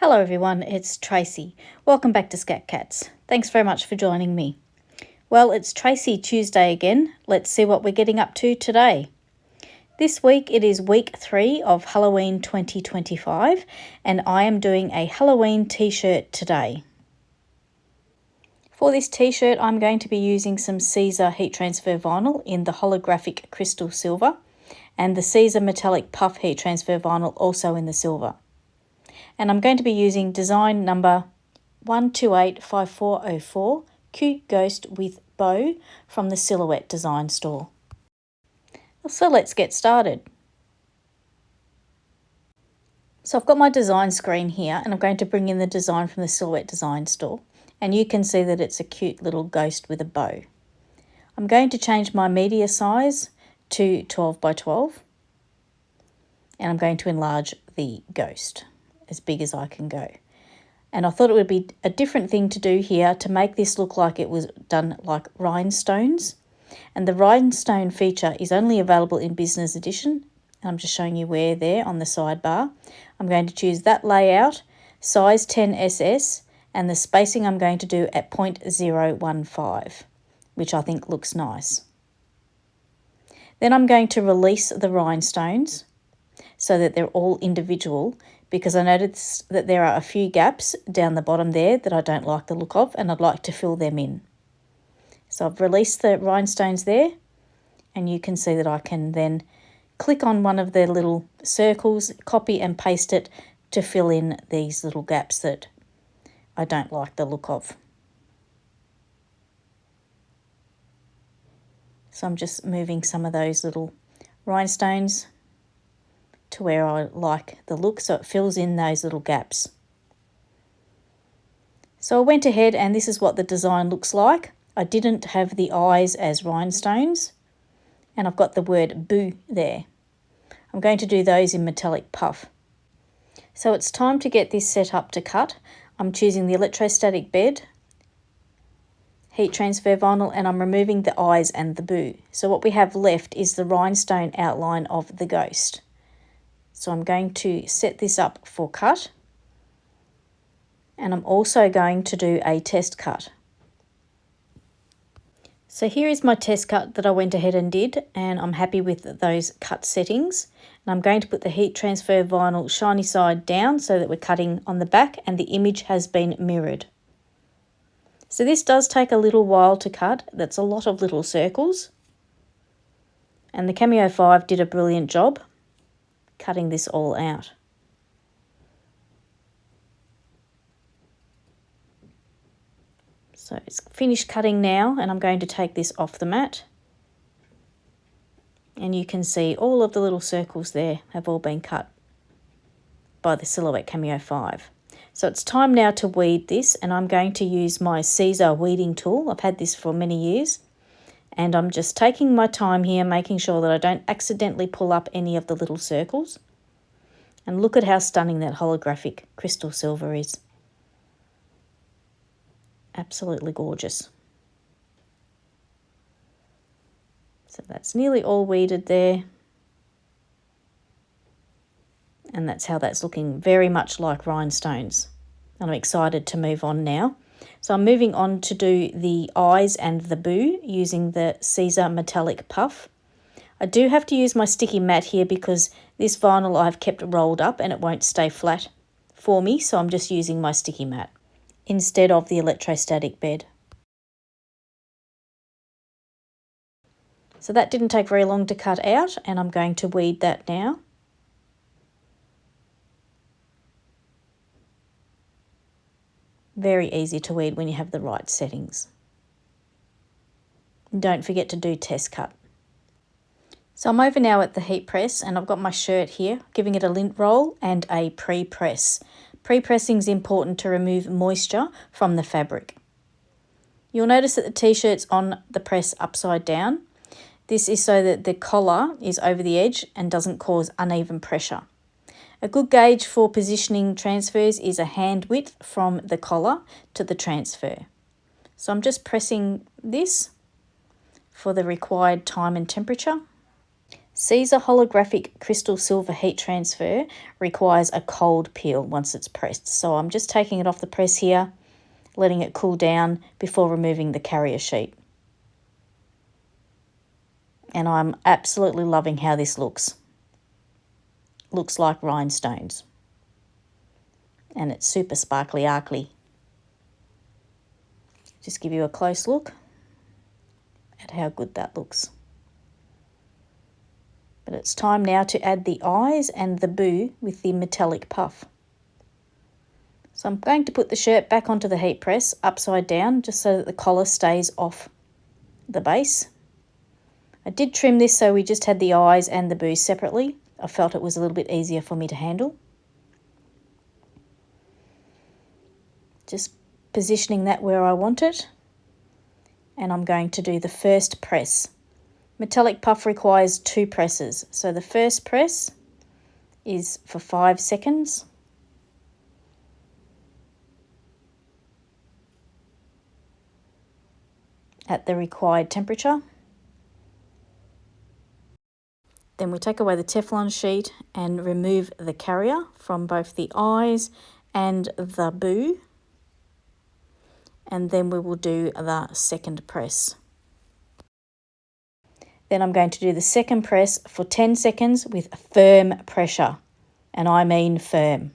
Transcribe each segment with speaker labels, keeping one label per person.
Speaker 1: Hello everyone, it's Tracey. Welcome back to Skat Katz. Thanks very much for joining me. Well, it's Tracey Tuesday again. Let's see what we're getting up to today. This week it is week 3 of Halloween 2025 and I am doing a Halloween t-shirt today. For this t-shirt I'm going to be using some Siser heat transfer vinyl in the Holographic crystal silver and the Siser metallic puff heat transfer vinyl also in the silver. And I'm going to be using design number 1285404, Cute Ghost with Bow from the Silhouette Design Store. So let's get started. So I've got my design screen here and I'm going to bring in the design from the Silhouette Design Store. And you can see that it's a cute little ghost with a bow. I'm going to change my media size to 12 by 12. And I'm going to enlarge the ghost as big as I can go. And I thought it would be a different thing to do here to make this look like it was done like rhinestones. And the rhinestone feature is only available in business edition. I'm just showing you where there on the sidebar. I'm going to choose that layout, size 10 SS, and the spacing I'm going to do at 0.015, which I think looks nice. Then I'm going to release the rhinestones so that they're all individual, because I noticed that there are a few gaps down the bottom there that I don't like the look of and I'd like to fill them in. So I've released the rhinestones there and you can see that I can then click on one of the little circles, copy and paste it to fill in these little gaps that I don't like the look of. So I'm just moving some of those little rhinestones to where I like the look so it fills in those little gaps. So I went ahead and this is what the design looks like. I didn't have the eyes as rhinestones and I've got the word boo there. I'm going to do those in metallic puff. So it's time to get this set up to cut. I'm choosing the electrostatic bed, heat transfer vinyl, and I'm removing the eyes and the boo. So what we have left is the rhinestone outline of the ghost. So I'm going to set this up for cut and I'm also going to do a test cut. So here is my test cut that I went ahead and did and I'm happy with those cut settings. And I'm going to put the heat transfer vinyl shiny side down so that we're cutting on the back and the image has been mirrored. So this does take a little while to cut. That's a lot of little circles. And the Cameo 5 did a brilliant job cutting this all out. So it's finished cutting now and I'm going to take this off the mat. And you can see all of the little circles there have all been cut by the Silhouette Cameo 5. So it's time now to weed this and I'm going to use my Siser weeding tool. I've had this for many years. And I'm just taking my time here, making sure that I don't accidentally pull up any of the little circles. And look at how stunning that holographic crystal silver is. Absolutely gorgeous. So that's nearly all weeded there. And that's how that's looking, very much like rhinestones. And I'm excited to move on now. So I'm moving on to do the eyes and the boo using the Siser metallic puff. I do have to use my sticky mat here because this vinyl I've kept rolled up and it won't stay flat for me, so I'm just using my sticky mat instead of the electrostatic bed. So that didn't take very long to cut out and I'm going to weed that now. Very easy to weed when you have the right settings. And don't forget to do test cut. So I'm over now at the heat press and I've got my shirt here, giving it a lint roll and a pre-press. Pre-pressing is important to remove moisture from the fabric. You'll notice that the t-shirt's on the press upside down. This is so that the collar is over the edge and doesn't cause uneven pressure. A good gauge for positioning transfers is a hand width from the collar to the transfer. So I'm just pressing this for the required time and temperature. Siser Holographic Crystal Silver Heat Transfer requires a cold peel once it's pressed. So I'm just taking it off the press here, letting it cool down before removing the carrier sheet. And I'm absolutely loving how this looks. Looks like rhinestones. And it's super sparkly arcly. Just give you a close look at how good that looks. But it's time now to add the eyes and the boo with the metallic puff. So I'm going to put the shirt back onto the heat press upside down just so that the collar stays off the base. I did trim this so we just had the eyes and the boo separately. I felt it was a little bit easier for me to handle. Just positioning that where I want it. And I'm going to do the first press. Metallic puff requires 2 presses. So the first press is for 5 seconds. At the required temperature. Then we take away the Teflon sheet and remove the carrier from both the eyes and the boo. And then we will do the second press. Then I'm going to do the second press for 10 seconds with firm pressure, and I mean firm.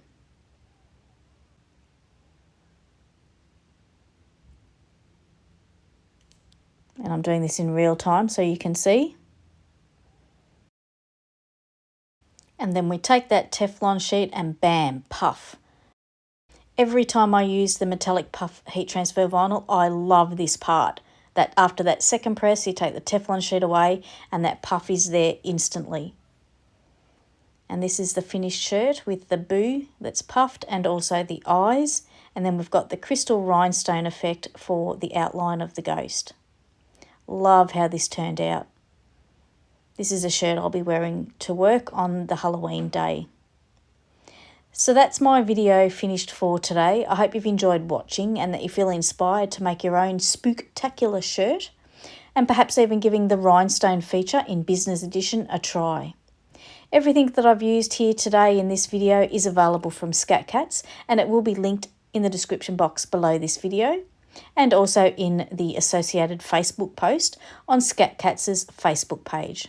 Speaker 1: And I'm doing this in real time so you can see. And then we take that Teflon sheet and bam, puff. Every time I use the metallic puff heat transfer vinyl, I love this part. That after that second press, you take the Teflon sheet away and that puff is there instantly. And this is the finished shirt with the boo that's puffed and also the eyes. And then we've got the crystal rhinestone effect for the outline of the ghost. Love how this turned out. This is a shirt I'll be wearing to work on the Halloween day. So that's my video finished for today. I hope you've enjoyed watching and that you feel inspired to make your own spook-tacular shirt and perhaps even giving the rhinestone feature in Business Edition a try. Everything that I've used here today in this video is available from Skat Katz, and it will be linked in the description box below this video and also in the associated Facebook post on Skat Katz's Facebook page.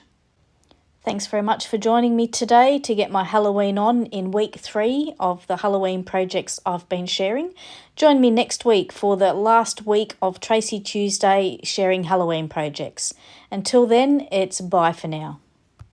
Speaker 1: Thanks very much for joining me today to get my Halloween on in week 3 of the Halloween projects I've been sharing. Join me next week for the last week of Tracey Tuesday sharing Halloween projects. Until then, it's bye for now.